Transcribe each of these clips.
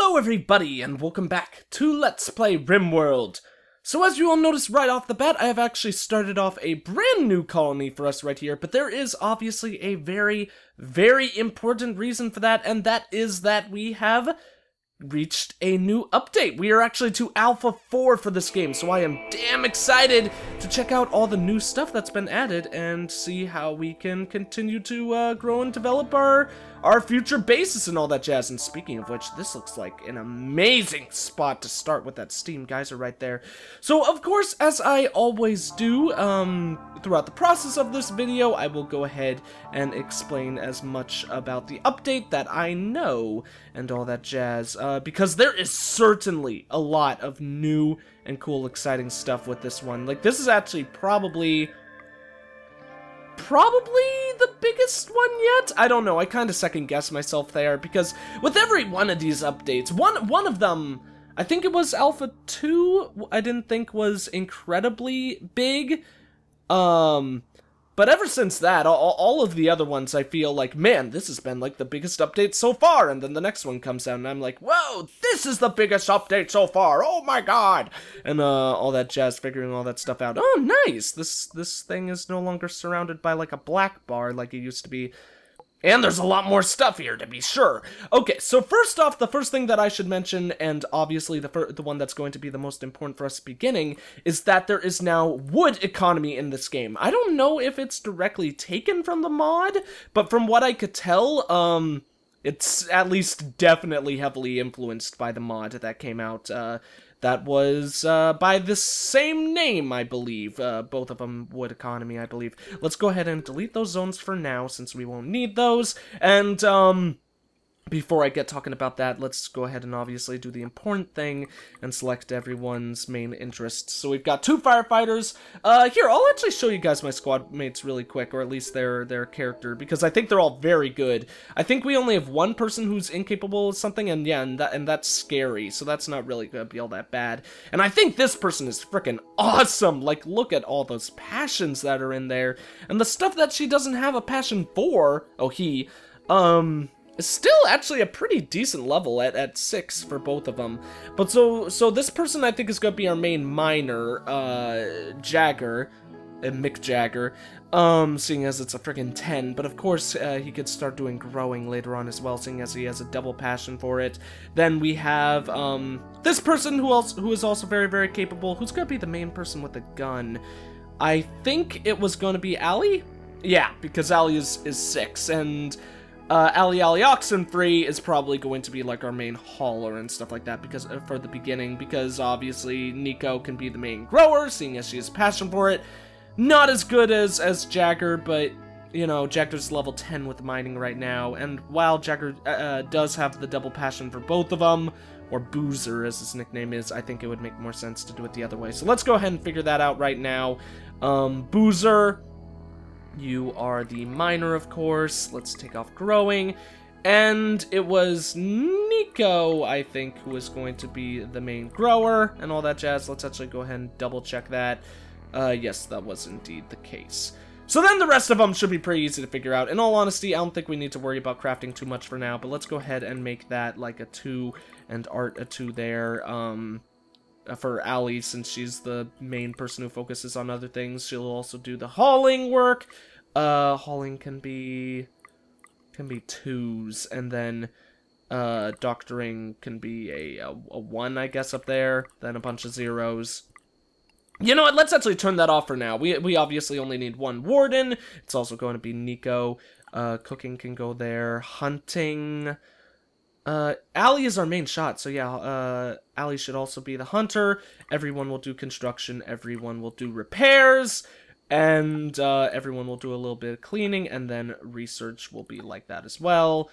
Hello everybody, and welcome back to Let's Play RimWorld. So as you all noticed right off the bat, I have actually started off a brand new colony for us right here, but there is obviously a very, very important reason for that, and that is that we have reached a new update. We are actually to Alpha 4 for this game, so I am damn excited to check out all the new stuff that's been added and see how we can continue to grow and develop our future bases and all that jazz. And speaking of which, this looks like an amazing spot to start with that steam geyser right there. So of course, as I always do throughout the process of this video, I will go ahead and explain as much about the update that I know and all that jazz, because there is certainly a lot of new and cool, exciting stuff with this one. Like, this is actually probably the biggest one yet? I don't know, I kind of second guess myself there, because with every one of these updates, one of them, I think it was Alpha 2, I didn't think was incredibly big, but ever since that, all of the other ones, I feel like, man, this has been like the biggest update so far, and then the next one comes out, and I'm like, whoa, this is the biggest update so far, oh my god, and all that jazz, figuring all that stuff out. Oh, nice, this thing is no longer surrounded by like a black bar like it used to be. And there's a lot more stuff here, to be sure. Okay, so first off, the first thing that I should mention, and obviously the one that's going to be the most important for us beginning, is that there is now wood economy in this game. I don't know if it's directly taken from the mod, but from what I could tell, it's at least definitely heavily influenced by the mod that came out, that was by the same name, I believe. Both of them wood economy, I believe. Let's go ahead and delete those zones for now, since we won't need those. And, before I get talking about that, let's go ahead and obviously do the important thing and select everyone's main interests. So we've got 2 firefighters. Here, I'll actually show you guys my squad mates really quick, or at least their character, because I think they're all very good. I think we only have one person who's incapable of something, and yeah, and that's scary, so that's not really gonna be all that bad. And I think this person is freaking awesome. Like, look at all those passions that are in there, and the stuff that she doesn't have a passion for, it's still actually a pretty decent level at 6 for both of them. But so this person I think is going to be our main miner, Jagger, Mick Jagger, seeing as it's a friggin' 10. But of course, he could start doing growing later on as well, seeing as he has a double passion for it. Then we have, this person who is also very, very capable, who's going to be the main person with the gun. I think it was going to be Allie? Yeah, because Allie is 6, and Allie Oxenfree is probably going to be like our main hauler and stuff like that, because for the beginning, because obviously Nico can be the main grower, seeing as she has passion for it. Not as good as Jagger, but you know, Jagger's level 10 with mining right now, and while Jagger does have the double passion for both of them, or Boozer as his nickname is, I think it would make more sense to do it the other way. So let's go ahead and figure that out right now. Boozer, you are the miner, of course. Let's take off growing. And it was Nico, I think, who was going to be the main grower and all that jazz. Let's actually go ahead and double check that. Yes, that was indeed the case. So then the rest of them should be pretty easy to figure out. In all honesty, I don't think we need to worry about crafting too much for now, but let's go ahead and make that like a 2 and Art a 2 there. For Allie, since she's the main person who focuses on other things, she'll also do the hauling work. Hauling can be 2s, and then doctoring can be a 1, I guess, up there, then a bunch of 0s. You know what, let's actually turn that off for now. We obviously only need 1 warden. It's also going to be Nico. Cooking can go there. Hunting, Allie is our main shot, so yeah, Allie should also be the hunter. Everyone will do construction, everyone will do repairs, and everyone will do a little bit of cleaning, and then research will be like that as well.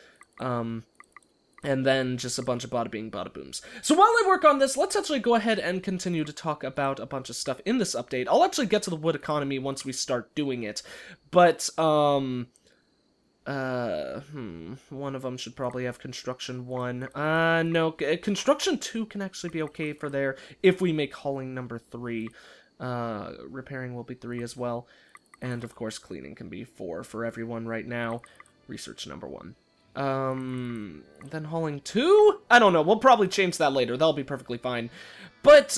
And then just a bunch of bada bing, bada booms. So while I work on this, let's actually go ahead and continue to talk about a bunch of stuff in this update. I'll actually get to the wood economy once we start doing it, but one of them should probably have construction 1. No, construction 2 can actually be okay for there if we make hauling number 3. Repairing will be 3 as well. And of course cleaning can be 4 for everyone right now. Research number 1. Then hauling 2? I don't know, we'll probably change that later, that'll be perfectly fine. But,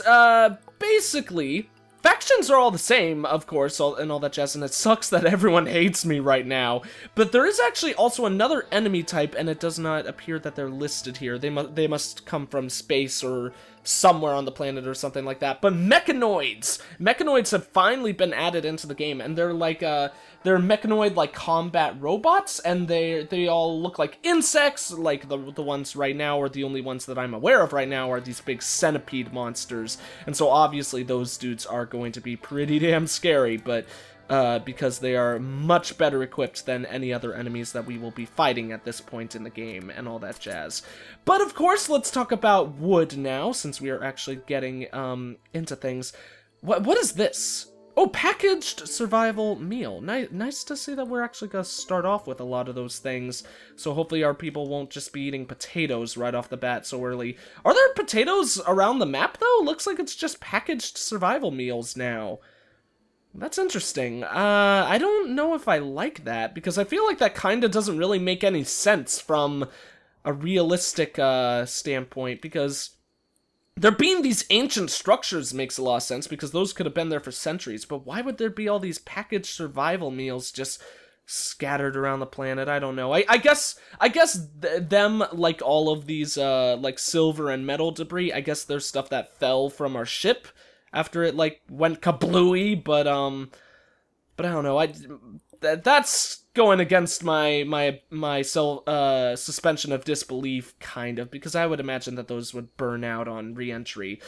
basically, factions are all the same, of course, and all that jazz, and it sucks that everyone hates me right now. But there is actually also another enemy type, and it does not appear that they're listed here. They must come from space or somewhere on the planet or something like that. But mechanoids! Mechanoids have finally been added into the game, and they're like, they're mechanoid, like, combat robots, and they all look like insects, like the ones right now, or the only ones that I'm aware of right now, are these big centipede monsters. And so obviously those dudes are going to be pretty damn scary, but because they are much better equipped than any other enemies that we will be fighting at this point in the game, and all that jazz. But of course, let's talk about wood now, since we are actually getting into things. What is this? Oh, packaged survival meal. Nice to see that we're actually gonna start off with a lot of those things, so hopefully our people won't just be eating potatoes right off the bat so early. Are there potatoes around the map, though? Looks like it's just packaged survival meals now. That's interesting. I don't know if I like that, because I feel like that kinda doesn't really make any sense from a realistic standpoint, because there being these ancient structures makes a lot of sense, because those could have been there for centuries, but why would there be all these packaged survival meals just scattered around the planet? I don't know. I guess them, like all of these, like silver and metal debris, I guess there's stuff that fell from our ship after it, like, went kablooey, but I don't know, that's going against my suspension of disbelief, kind of, because I would imagine that those would burn out on re-entry.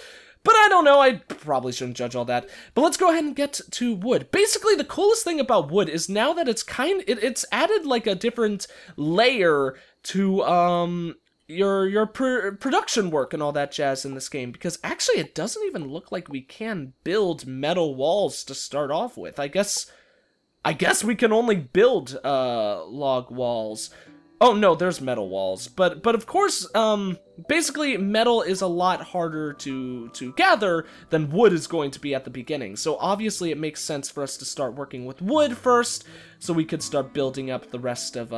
But I don't know, I probably shouldn't judge all that. But let's go ahead and get to wood. Basically, the coolest thing about wood is now that it's it's added, like, a different layer to, your production work and all that jazz in this game, because actually it doesn't even look like we can build metal walls to start off with. I guess we can only build log walls. Oh no, there's metal walls, but of course, basically metal is a lot harder to gather than wood is going to be at the beginning. So obviously it makes sense for us to start working with wood first, so we could start building up the rest of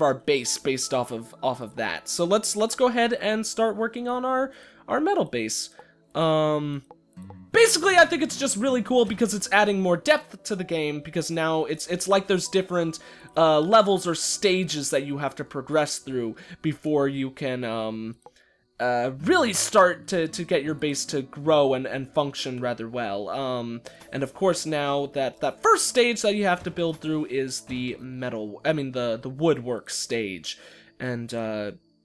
our base based off of that. So let's go ahead and start working on our metal base. Basically, I think it's just really cool because it's adding more depth to the game, because now it's like there's different levels or stages that you have to progress through before you can really start to get your base to grow and function rather well. And of course now that first stage that you have to build through is the the woodwork stage, and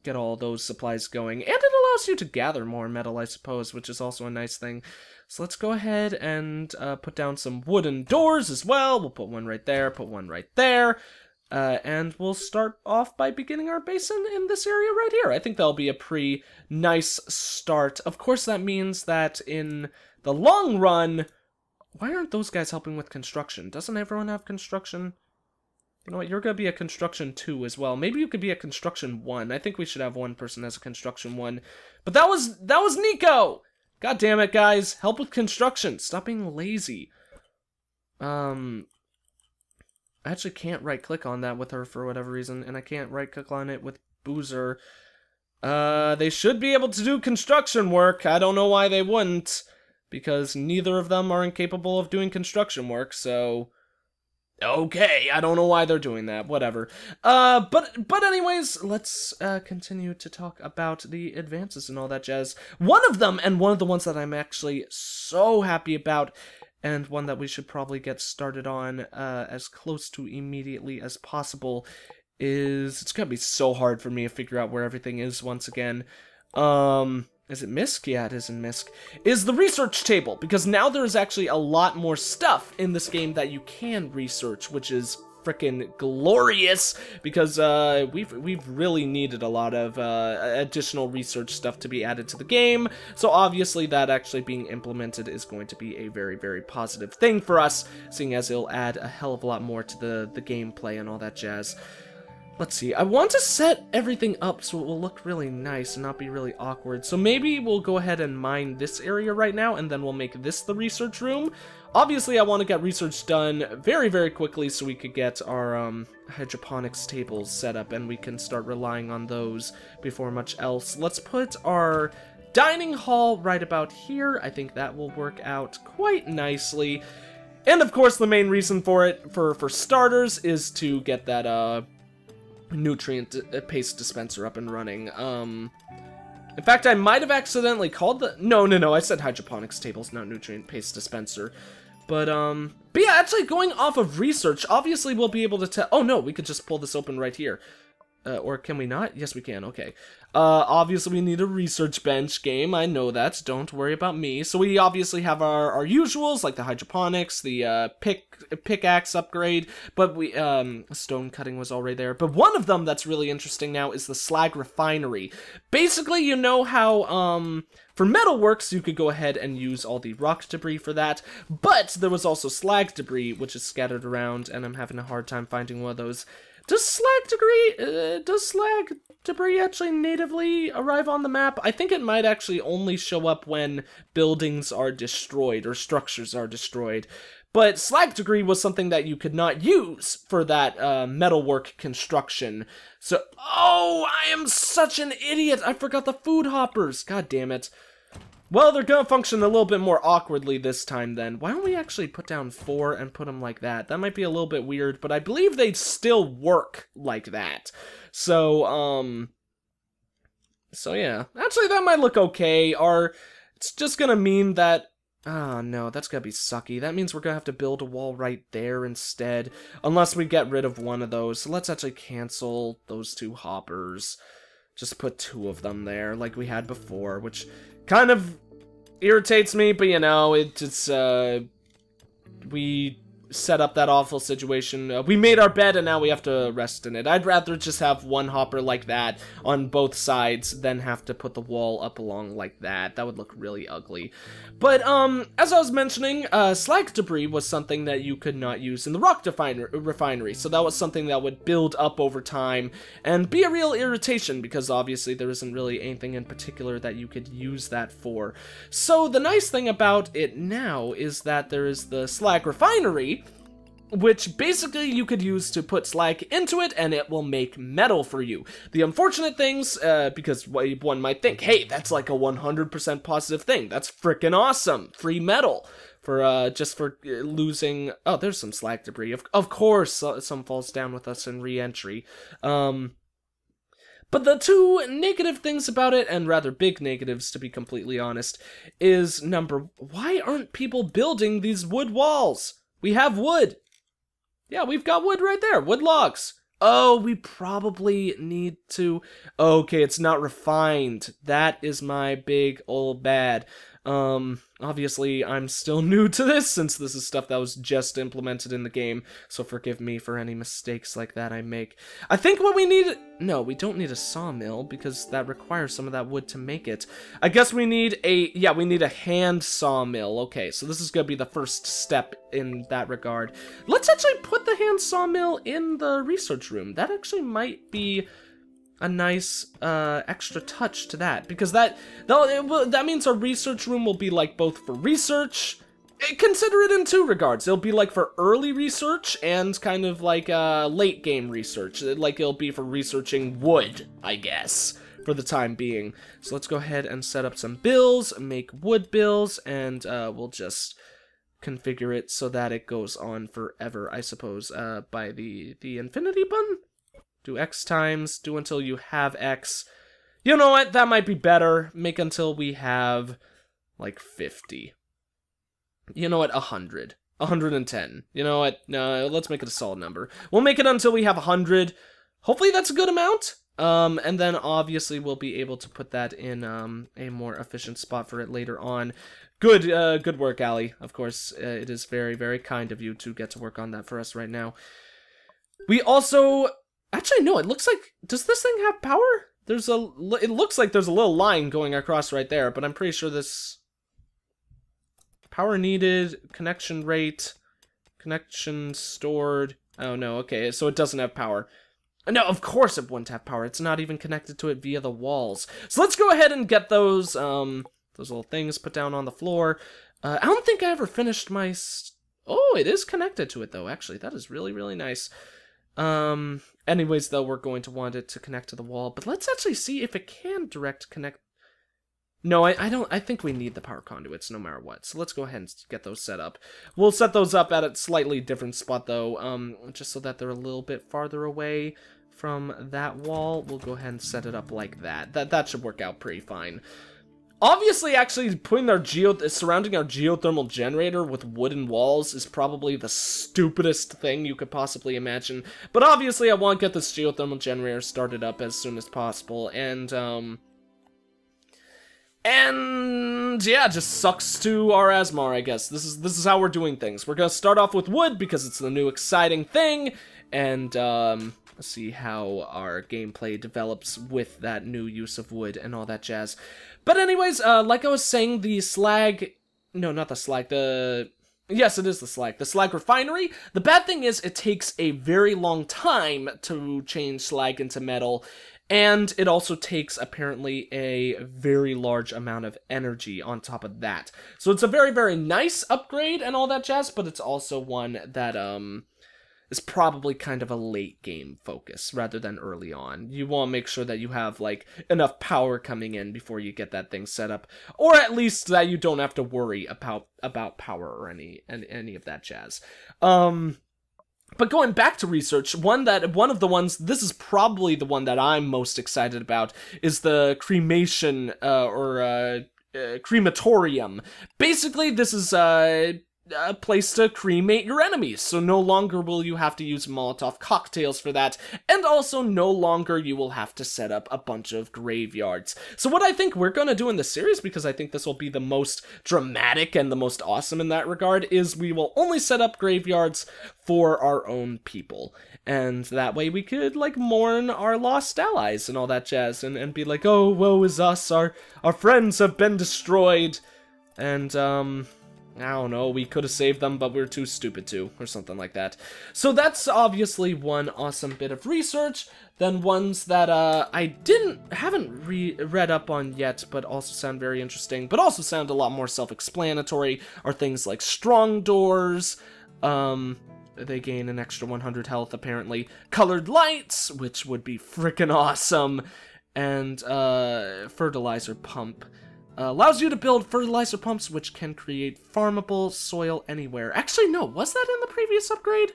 get all those supplies going, and it allows you to gather more metal, I suppose, which is also a nice thing. So let's go ahead and put down some wooden doors as well. We'll put one right there, put one right there. And we'll start off by beginning our base in this area right here. I think that'll be a pretty nice start. Of course, that means that in the long run, why aren't those guys helping with construction? Doesn't everyone have construction? You know what, you're gonna be a construction 2 as well. Maybe you could be a construction 1. I think we should have one person as a construction 1. But that was Nico! God damn it, guys. Help with construction. Stop being lazy. I actually can't right-click on that with her for whatever reason, and I can't right-click on it with Boozer. They should be able to do construction work. I don't know why they wouldn't, because neither of them are incapable of doing construction work, so... Okay, I don't know why they're doing that, whatever. But anyways, let's continue to talk about the advances and all that jazz. One of them, and one of the ones that I'm actually so happy about, and one that we should probably get started on as close to immediately as possible, is... It's gonna be so hard for me to figure out where everything is once again. Is it MISC? Yeah, it is in MISC. Is the research table, because now there's actually a lot more stuff in this game that you can research, which is frickin' glorious, because we've really needed a lot of additional research stuff to be added to the game, so obviously that actually being implemented is going to be a very, very positive thing for us, seeing as it'll add a hell of a lot more to the gameplay and all that jazz. let's see. I want to set everything up so it will look really nice and not be really awkward. So maybe we'll go ahead and mine this area right now, and then we'll make this the research room. Obviously, I want to get research done very, very quickly so we could get our hydroponics tables set up, and we can start relying on those before much else. Let's put our dining hall right about here. I think that will work out quite nicely. And of course, the main reason for it, for starters, is to get that nutrient paste dispenser up and running. In fact, I might have accidentally called the... No, I said hydroponics tables, not nutrient paste dispenser. But yeah, actually going off of research, obviously we'll be able to tell... Oh no, we could just pull this open right here. Or can we not? Yes, we can. Okay. Obviously, we need a research bench game. I know that. Don't worry about me. So we obviously have our usuals, like the hydroponics, the pickaxe upgrade, but we stone cutting was already there. But one of them that's really interesting now is the slag refinery. Basically, you know how for metalworks you could go ahead and use all the rock debris for that, but there was also slag debris which is scattered around, and I'm having a hard time finding one of those. Does slag debris actually natively arrive on the map? I think it might actually only show up when buildings are destroyed or structures are destroyed. But slag debris was something that you could not use for that metalwork construction. So, oh, I am such an idiot. I forgot the food hoppers. God damn it. Well, they're gonna function a little bit more awkwardly this time then. Why don't we actually put down 4 and put them like that? That might be a little bit weird, but I believe they'd still work like that. So, so yeah. Actually, that might look okay. It's just gonna mean that... Oh, no, that's gonna be sucky. That means we're gonna have to build a wall right there instead, unless we get rid of one of those. So let's actually cancel those 2 hoppers. Just put 2 of them there, like we had before, which kind of irritates me, but you know, it's we set up that awful situation. We made our bed and now we have to rest in it. I'd rather just have 1 hopper like that on both sides than have to put the wall up along like that. That would look really ugly. But, as I was mentioning, slag debris was something that you could not use in the rock refinery, so that was something that would build up over time and be a real irritation, because obviously there isn't really anything in particular that you could use that for. So the nice thing about it now is that there is the slag refinery, which basically you could use to put slag into it, and it will make metal for you. The unfortunate things, because one might think, hey, that's like a 100% positive thing. That's freaking awesome. Free metal for, just for losing... Oh, there's some slag debris. Of course, some falls down with us in re-entry. But the 2 negative things about it, and rather big negatives to be completely honest, is number, why aren't people building these wood walls? We have wood. Yeah, we've got wood right there. Wood logs. Oh, we probably need to... Okay, it's not refined. That is my big old bad. Obviously, I'm still new to this, since this is stuff that was just implemented in the game, so forgive me for any mistakes like that I make. I think what we need... No, we don't need a sawmill, because that requires some of that wood to make it. I guess we need a... Yeah, we need a hand sawmill. Okay, so this is gonna be the first step in that regard. Let's actually put the hand sawmill in the research room. That actually might be a nice extra touch to that, because that means our research room will be like both for research. Consider it in 2 regards. It'll be like for early research and kind of like late game research. Like it'll be for researching wood, I guess, for the time being. So let's go ahead and set up some bills, make wood bills, and we'll just configure it so that it goes on forever, I suppose, by the infinity button. Do X times, do until you have X. You know what, that might be better. Make until we have, like, 50. You know what, 100. 110. You know what, no, let's make it a solid number. We'll make it until we have 100. Hopefully that's a good amount. And then obviously we'll be able to put that in a more efficient spot for it later on. Good work, Allie. Of course, it is very, very kind of you to get to work on that for us right now. We also... Actually, no, it looks like... Does this thing have power? It looks like there's a little line going across right there, but I'm pretty sure this... Power needed, connection rate, connection stored... Oh, no, okay, so it doesn't have power. No, of course it wouldn't have power. It's not even connected to it via the walls. So let's go ahead and get those little things put down on the floor. I don't think I ever finished my... Oh, it is connected to it, though, actually. That is really, really nice. Anyways, though, we're going to want it to connect to the wall. But let's actually see if it can direct connect... No, I don't. I think we need the power conduits no matter what. So let's go ahead and get those set up. We'll set those up at a slightly different spot, though, just so that they're a little bit farther away from that wall. We'll go ahead and set it up like that. That should work out pretty fine. Obviously, actually, putting surrounding our geothermal generator with wooden walls is probably the stupidest thing you could possibly imagine. But obviously, I want to get this geothermal generator started up as soon as possible, and yeah, just sucks to our Asmar, I guess. This is how we're doing things. We're gonna start off with wood because it's the new exciting thing, and see how our gameplay develops with that new use of wood and all that jazz. But anyways, like I was saying, the slag... No, not the slag, Yes, it is the slag refinery. The bad thing is it takes a very long time to change slag into metal, and it also takes, apparently, a very large amount of energy on top of that. So it's a very, very nice upgrade and all that jazz, but it's also one that, is probably kind of a late game focus rather than early on. You want to make sure that you have, like, enough power coming in before you get that thing set up, or at least that you don't have to worry about power or any of that jazz. But going back to research, one of the ones, this is probably the one that I'm most excited about, is the cremation, crematorium. Basically, this is, a place to cremate your enemies, so no longer will you have to use Molotov cocktails for that, and also no longer you will have to set up a bunch of graveyards. So what I think we're gonna do in this series, because I think this will be the most dramatic and the most awesome in that regard, is we will only set up graveyards for our own people. And that way we could, like, mourn our lost allies and all that jazz, and be like, oh, woe is us, our friends have been destroyed, and, I don't know, we could have saved them, but we're too stupid to, or something like that. So that's obviously one awesome bit of research. Then ones that I haven't read up on yet, but also sound very interesting, but also sound a lot more self-explanatory, are things like strong doors. They gain an extra 100 health, apparently. Colored lights, which would be freaking awesome. And fertilizer pump. Allows you to build fertilizer pumps which can create farmable soil anywhere. Actually, no, was that in the previous upgrade?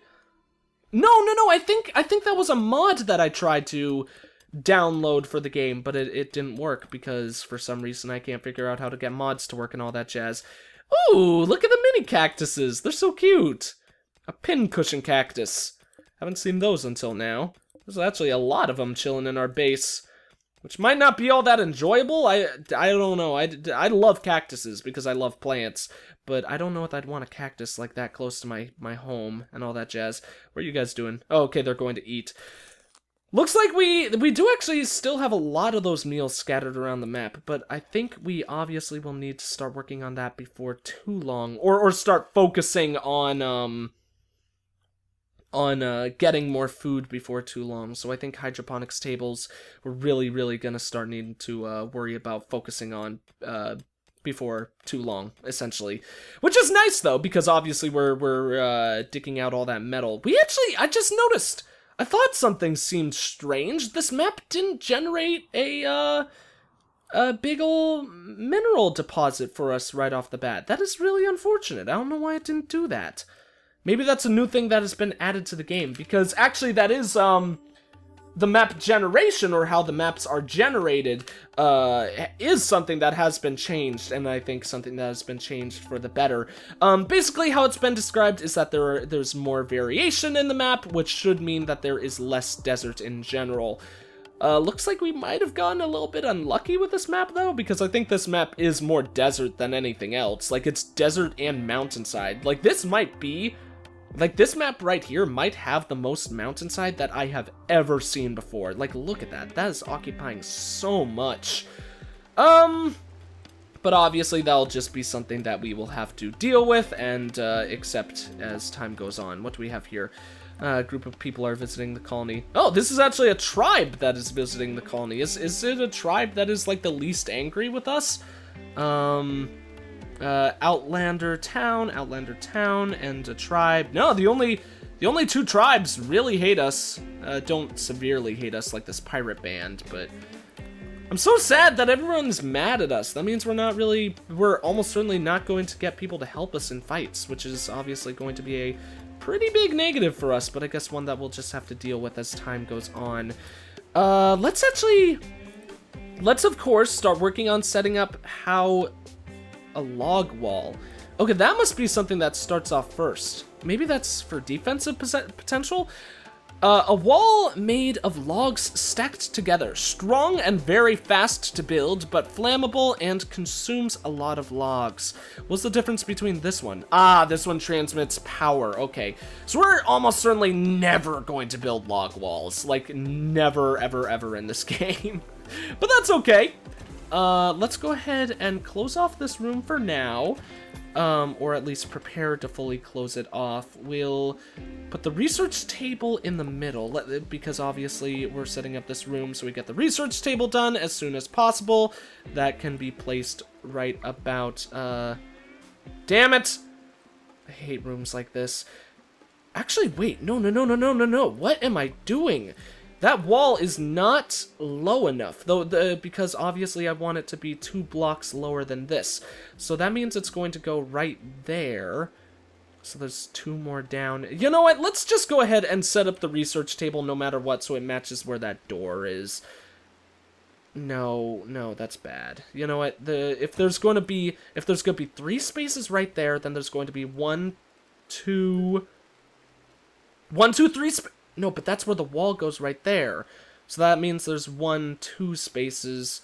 No, I think that was a mod that I tried to download for the game, but it didn't work because for some reason I can't figure out how to get mods to work and all that jazz. Ooh, look at the mini cactuses. They're so cute. A pincushion cactus. Haven't seen those until now. There's actually a lot of them chilling in our base. Which might not be all that enjoyable. I don't know. I love cactuses because I love plants. But I don't know if I'd want a cactus like that close to my home and all that jazz. What are you guys doing? Oh, okay, they're going to eat. Looks like we do actually still have a lot of those meals scattered around the map. But I think we obviously will need to start working on that before too long. Or start focusing on getting more food before too long. So I think hydroponics tables we're really gonna start needing to worry about focusing on before too long, essentially. Which is nice though, because obviously we're digging out all that metal. I just noticed, I thought something seemed strange. This map didn't generate a big ol' mineral deposit for us right off the bat. That is really unfortunate. I don't know why it didn't do that. Maybe that's a new thing that has been added to the game, because actually that is, the map generation, or how the maps are generated, is something that has been changed, and I think something that has been changed for the better. Basically how it's been described is that there's more variation in the map, which should mean that there is less desert in general. Looks like we might have gotten a little bit unlucky with this map, though, because I think this map is more desert than anything else. Like, it's desert and mountainside. Like, this might be... Like, this map right here might have the most mountainside that I have ever seen before. Like, look at that. That is occupying so much. But obviously that'll just be something that we will have to deal with and accept as time goes on. What do we have here? group of people are visiting the colony. Oh, this is actually a tribe that is visiting the colony. Is it a tribe that is like the least angry with us? Outlander Town, and a tribe. No, the only two tribes really hate us. Don't severely hate us like this pirate band, but I'm so sad that everyone's mad at us. That means we're almost certainly not going to get people to help us in fights, which is obviously going to be a pretty big negative for us, but I guess one that we'll just have to deal with as time goes on. Let's of course start working on setting up a log wall. Okay, that must be something that starts off first. Maybe that's for defensive potential? A wall made of logs stacked together, strong and very fast to build, but flammable and consumes a lot of logs. What's the difference between this one? Ah, this one transmits power. Okay, so we're almost certainly never going to build log walls. Like, never, ever, ever in this game. But that's okay. Let's go ahead and close off this room for now. Or at least prepare to fully close it off. We'll put the research table in the middle, because obviously we're setting up this room so we get the research table done as soon as possible. That can be placed right about, damn it! I hate rooms like this. Actually, wait, no, what am I doing? That wall is not low enough, though, because obviously I want it to be 2 blocks lower than this. So that means it's going to go right there. So there's 2 more down. You know what? Let's just go ahead and set up the research table no matter what, so it matches where that door is. No, that's bad. You know what? If there's going to be 3 spaces right there, then there's going to be 1, 2, 3 spaces. No, but that's where the wall goes right there. So that means there's 1, 2 spaces.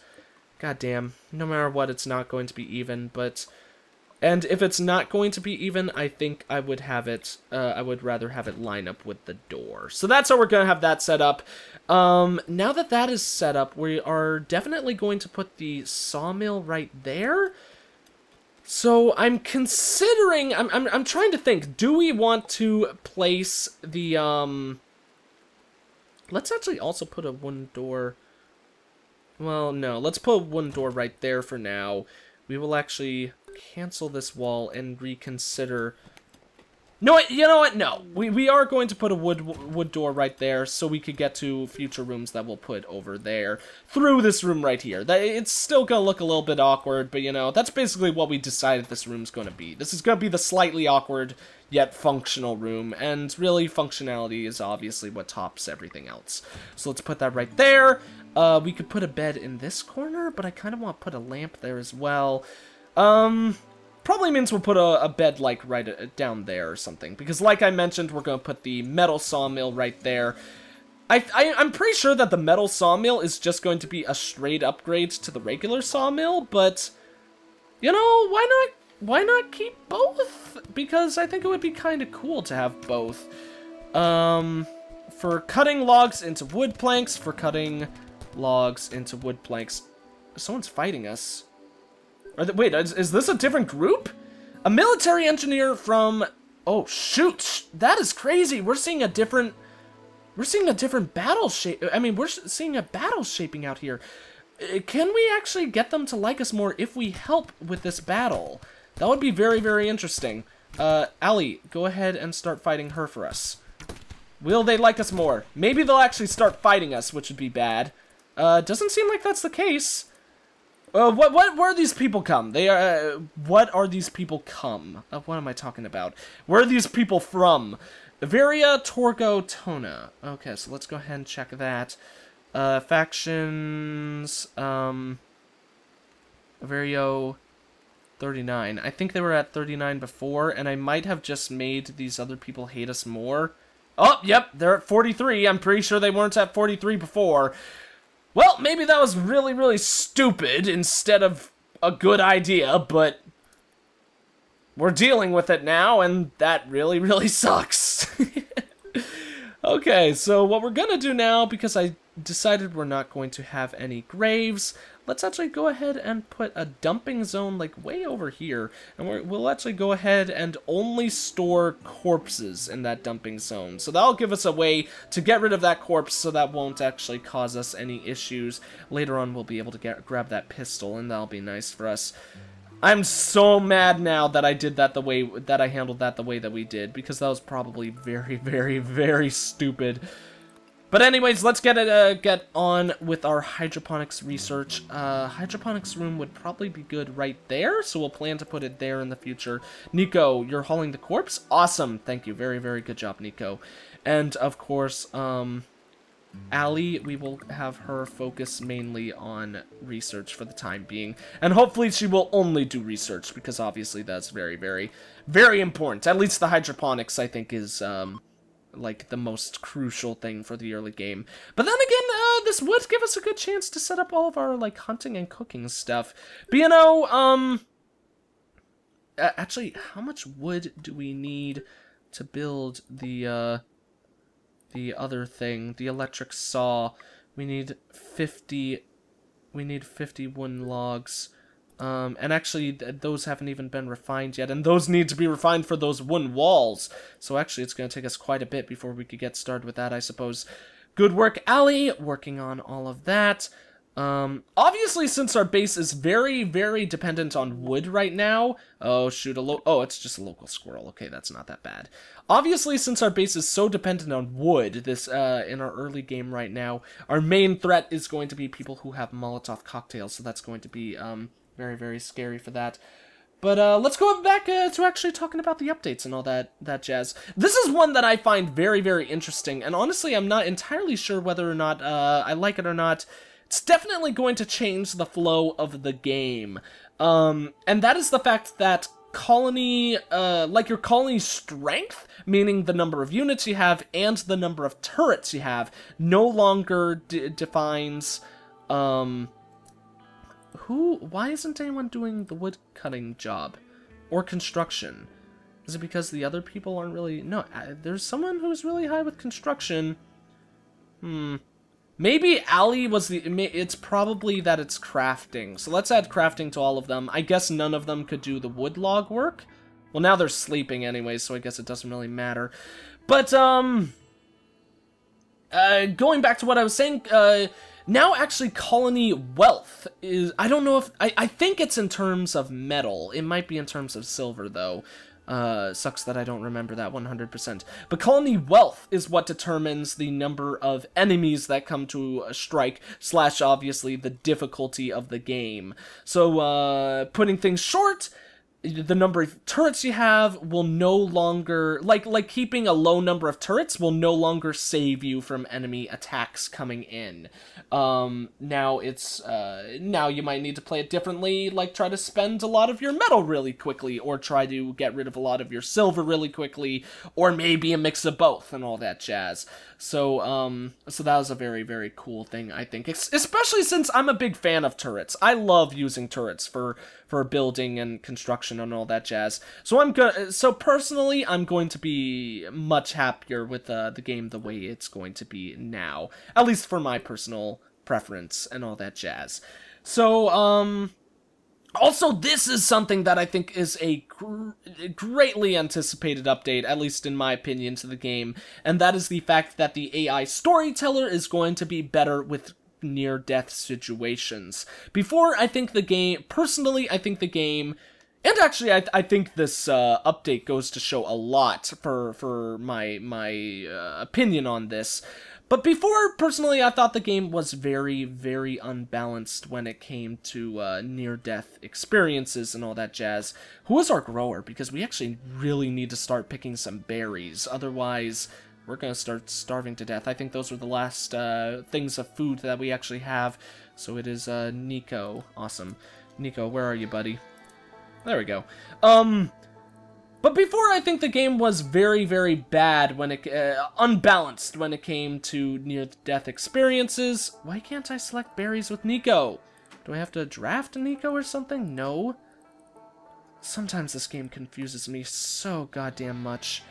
God damn. No matter what, it's not going to be even, but... And if it's not going to be even, I think I would have it, I would rather have it line up with the door. So that's how we're going to have that set up. Now that that is set up, we are definitely going to put the sawmill right there. So I'm considering, I'm trying to think, do we want to place the, let's actually also put a wooden door. Well, no, let's put a wooden door right there for now. We will actually cancel this wall and reconsider. No, you know what? No, we are going to put a wood door right there so we could get to future rooms that we'll put over there through this room right here. It's still gonna look a little bit awkward, but you know, that's basically what we decided this room's gonna be. This is gonna be the slightly awkward yet functional room, and really functionality is obviously what tops everything else. So let's put that right there. We could put a bed in this corner, but I kind of want to put a lamp there as well. Probably means we'll put a bed, like, right down there or something. Because, like I mentioned, we're going to put the metal sawmill right there. I'm pretty sure that the metal sawmill is just going to be a straight upgrade to the regular sawmill, but, you know, why not keep both? Because I think it would be kind of cool to have both. For cutting logs into wood planks, Someone's fighting us. Wait, is this a different group? A military engineer from... Oh, shoot! That is crazy! We're seeing a different battle shape... I mean, we're seeing a battle shaping out here. Can we actually get them to like us more if we help with this battle? That would be very, very interesting. Allie, go ahead and start fighting her for us. Will they like us more? Maybe they'll actually start fighting us, which would be bad. Doesn't seem like that's the case. Where these people come? What are these people come? What am I talking about? Where are these people from? Varia, Torgo, Tona. Okay, so let's go ahead and check that. Factions, Vario, 39. I think they were at 39 before, and I might have just made these other people hate us more. Oh, yep, they're at 43. I'm pretty sure they weren't at 43 before. Well, maybe that was really, really stupid instead of a good idea, but we're dealing with it now, and that really, really sucks. Okay, so what we're gonna do now, because I decided we're not going to have any graves, let's actually go ahead and put a dumping zone, like, way over here. And we'll actually go ahead and only store corpses in that dumping zone. So that'll give us a way to get rid of that corpse, so that won't actually cause us any issues. Later on, we'll be able to grab that pistol, and that'll be nice for us. I'm so mad now that I did that the way that I handled that the way that we did, because that was probably very, very, very stupid. But anyways, let's get on with our hydroponics research. Hydroponics room would probably be good right there, so we'll plan to put it there in the future. Nico, you're hauling the corpse? Awesome, thank you. Very, very good job, Nico. And of course, Allie, we will have her focus mainly on research for the time being. And hopefully she will only do research, because obviously that's very, very, very important. At least the hydroponics, I think, is, like, the most crucial thing for the early game. But then again, this would give us a good chance to set up all of our, like, hunting and cooking stuff. But, you know, actually, how much wood do we need to build the other thing, the electric saw? We need 50 wooden logs. And actually, those haven't even been refined yet, and those need to be refined for those wooden walls. So actually, it's going to take us quite a bit before we could get started with that, I suppose. Good work, Allie, working on all of that. Obviously, since our base is very, very dependent on wood right now... Oh, shoot, oh, it's just a local squirrel. Okay, that's not that bad. Obviously, since our base is so dependent on wood, in our early game right now, our main threat is going to be people who have Molotov cocktails, so that's going to be, very, very scary for that. But, let's go back to actually talking about the updates and all that jazz. This is one that I find very, very interesting, and honestly, I'm not entirely sure whether or not I like it or not. It's definitely going to change the flow of the game. And that is the fact that colony, like your colony's strength, meaning the number of units you have and the number of turrets you have, no longer defines, why isn't anyone doing the wood cutting job? Or construction? Is it because the other people aren't really... No, there's someone who's really high with construction. Maybe Allie was the... It's probably that it's crafting. So let's add crafting to all of them. I guess none of them could do the wood log work. Well, now they're sleeping anyway, so I guess it doesn't really matter. But, going back to what I was saying, now actually colony wealth is... I don't know if... I think it's in terms of metal. It might be in terms of silver, though. Sucks that I don't remember that 100%. But colony wealth is what determines the number of enemies that come to a strike, / obviously the difficulty of the game. So, putting things short, the number of turrets you have will no longer, like keeping a low number of turrets will no longer save you from enemy attacks coming in. Now it's, now you might need to play it differently, like try to spend a lot of your metal really quickly, or try to get rid of a lot of your silver really quickly, or maybe a mix of both and all that jazz. So, so that was a very, very cool thing, I think, especially since I'm a big fan of turrets. I love using turrets for building and construction and all that jazz. So personally, I'm going to be much happier with the game the way it's going to be now, at least for my personal preference and all that jazz. So, also, this is something that I think is a greatly anticipated update, at least in my opinion, to the game, and that is the fact that the AI Storyteller is going to be better with near-death situations. Before, I think the game, personally, I think the game, and actually, I think this update goes to show a lot for my opinion on this. But before, personally, I thought the game was very, very unbalanced when it came to near-death experiences and all that jazz. Who is our grower? Because we actually really need to start picking some berries. Otherwise, we're going to start starving to death. I think those were the last things of food that we actually have. So it is Nico. Awesome. Nico, where are you, buddy? There we go. But before, I think the game was very, very bad when it, unbalanced when it came to near-death experiences. Why can't I select berries with Nico? Do I have to draft Nico or something? No. Sometimes this game confuses me so goddamn much.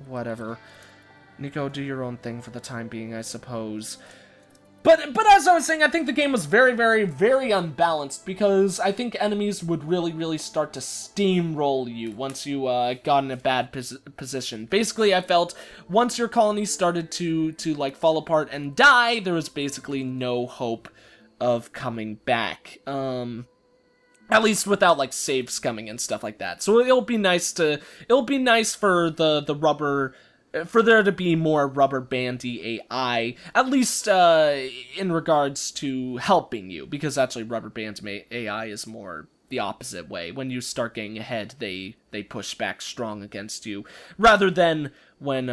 Whatever. Nico, do your own thing for the time being, I suppose. But as I was saying, I think the game was very, very, very unbalanced because I think enemies would really, really start to steamroll you once you got in a bad position. Basically, I felt once your colony started to like fall apart and die, there was basically no hope of coming back. At least without like saves coming and stuff like that. So it'll be nice for the rubber. For there to be more rubber bandy AI, at least in regards to helping you, because actually rubber band AI is more the opposite way. When you start getting ahead, they push back strong against you, rather than when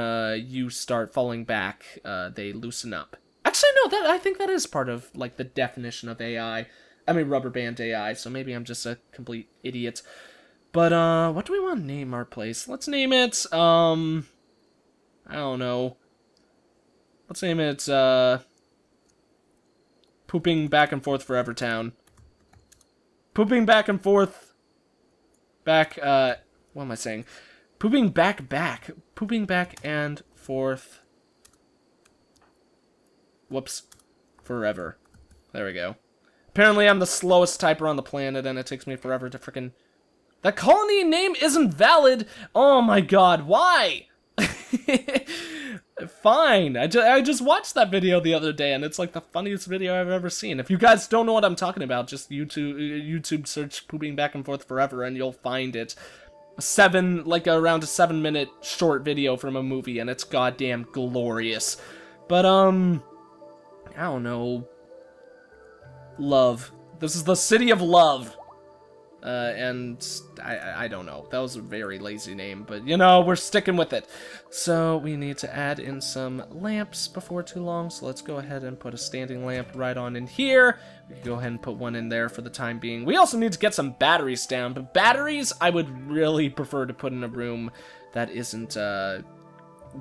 you start falling back, they loosen up. Actually, no, I think that is part of like the definition of AI. I mean rubber band AI. So maybe I'm just a complete idiot. But what do we want to name our place? Let's name it I don't know. Let's name it, Pooping Back and Forth Forever Town. Pooping Back and Forth... Back, what am I saying? Pooping back. Pooping back and forth... Whoops. Forever. There we go. Apparently I'm the slowest typer on the planet, and it takes me forever to frickin'... That colony name isn't valid! Oh my god, why? Fine. I just watched that video the other day, and it's like the funniest video I've ever seen. If you guys don't know what I'm talking about, just YouTube search Pooping Back and Forth Forever, and you'll find it. Around a 7-minute short video from a movie, and it's goddamn glorious. But, I don't know. Love. This is the city of love. And I don't know. That was a very lazy name, but you know, we're sticking with it. So we need to add in some lamps before too long. So let's go ahead and put a standing lamp right on in here. We can go ahead and put one in there for the time being. We also need to get some batteries down, but batteries I would really prefer to put in a room that isn't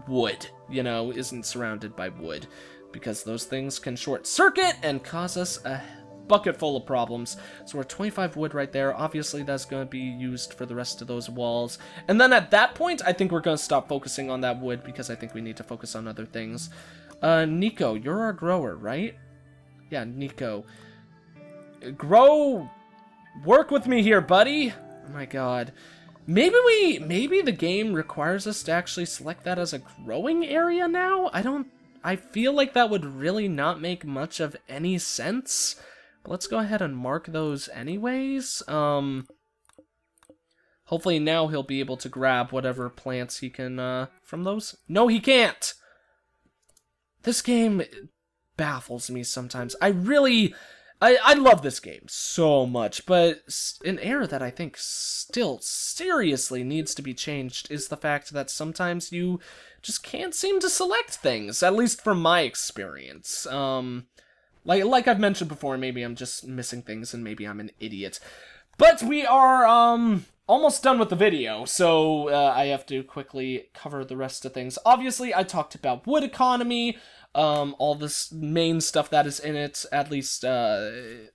wood, you know, isn't surrounded by wood, because those things can short circuit and cause us a bucket full of problems. So we're 25 wood right there. Obviously that's going to be used for the rest of those walls, and then at that point I think we're going to stop focusing on that wood, because I think we need to focus on other things. Nico, you're our grower, right? Yeah, Nico, grow, work with me here, buddy. Oh my god, maybe the game requires us to actually select that as a growing area now. I feel like that would really not make much of any sense. Let's go ahead and mark those anyways. Hopefully now he'll be able to grab whatever plants he can, from those. No, he can't! This game baffles me sometimes. I love this game so much, but an error that I think still seriously needs to be changed is the fact that sometimes you just can't seem to select things, at least from my experience. Like I've mentioned before, maybe I'm just missing things and maybe I'm an idiot. But we are, almost done with the video, so I have to quickly cover the rest of things. Obviously, I talked about wood economy, all this main stuff that is in it, at least, the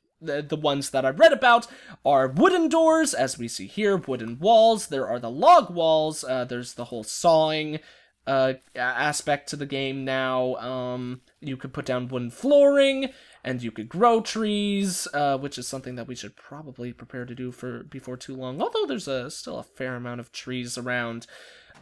ones that I read about are wooden doors, as we see here, wooden walls, there are the log walls, there's the whole sawing aspect to the game now. You could put down wooden flooring, and you could grow trees, which is something that we should probably prepare to do before too long, although there's still a fair amount of trees around.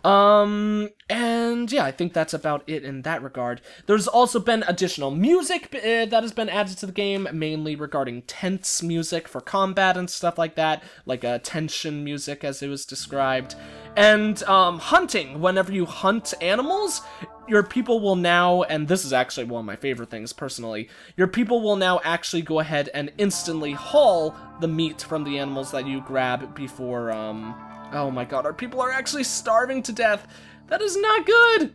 And yeah, I think that's about it in that regard. There's also been additional music that has been added to the game, mainly regarding tense music for combat and stuff like that, like tension music as it was described. And hunting, whenever you hunt animals, your people will now, and this is actually one of my favorite things personally, your people will now actually go ahead and instantly haul the meat from the animals that you grab before, oh my god, our people are actually starving to death. That is not good!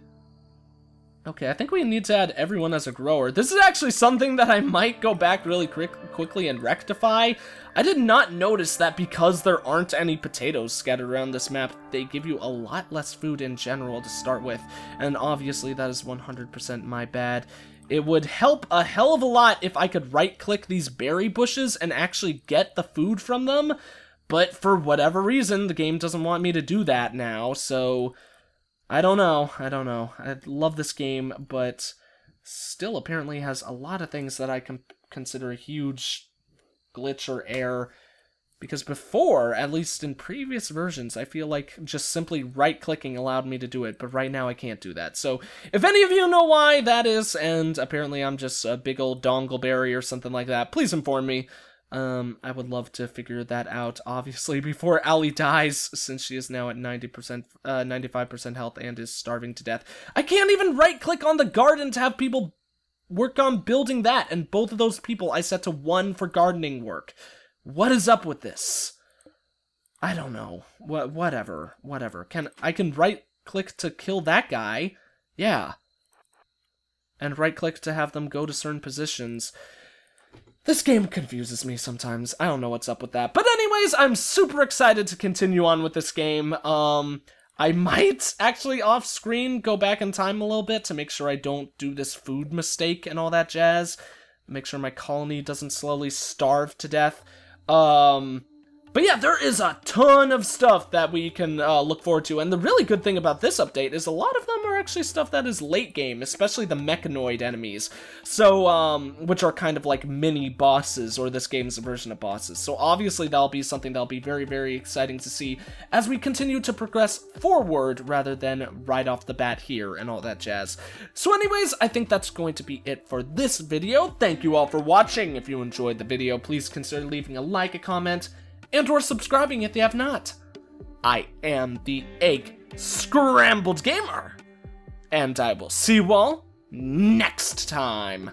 Okay, I think we need to add everyone as a grower. This is actually something that I might go back really quickly and rectify. I did not notice that because there aren't any potatoes scattered around this map, they give you a lot less food in general to start with. And obviously that is 100% my bad. It would help a hell of a lot if I could right-click these berry bushes and actually get the food from them. But for whatever reason, the game doesn't want me to do that now, so I don't know. I love this game, but still apparently has a lot of things that I can consider a huge glitch or error. Because before, at least in previous versions, I feel like just simply right-clicking allowed me to do it, but right now I can't do that. So, if any of you know why that is, and apparently I'm just a big old dongleberry or something like that, please inform me. I would love to figure that out, obviously, before Allie dies, since she is now at 95% health and is starving to death. I can't even right-click on the garden to have people work on building that, and both of those people I set to 1 for gardening work. What is up with this? I don't know. Whatever. I can right-click to kill that guy. Yeah. And right-click to have them go to certain positions. This game confuses me sometimes. I don't know what's up with that. But anyways, I'm super excited to continue on with this game. I might actually off-screen go back in time a little bit to make sure I don't do this food mistake and all that jazz. Make sure my colony doesn't slowly starve to death. But yeah, there is a ton of stuff that we can look forward to, and the really good thing about this update is a lot of them are actually stuff that is late game, especially the mechanoid enemies, so, which are kind of like mini bosses, or this game's version of bosses. So obviously that'll be something that'll be very, very exciting to see as we continue to progress forward rather than right off the bat here and all that jazz. So anyways, I think that's going to be it for this video. Thank you all for watching. If you enjoyed the video, please consider leaving a like, a comment, and/or subscribing if you have not. I am the EggScrambledGamer, and I will see you all next time.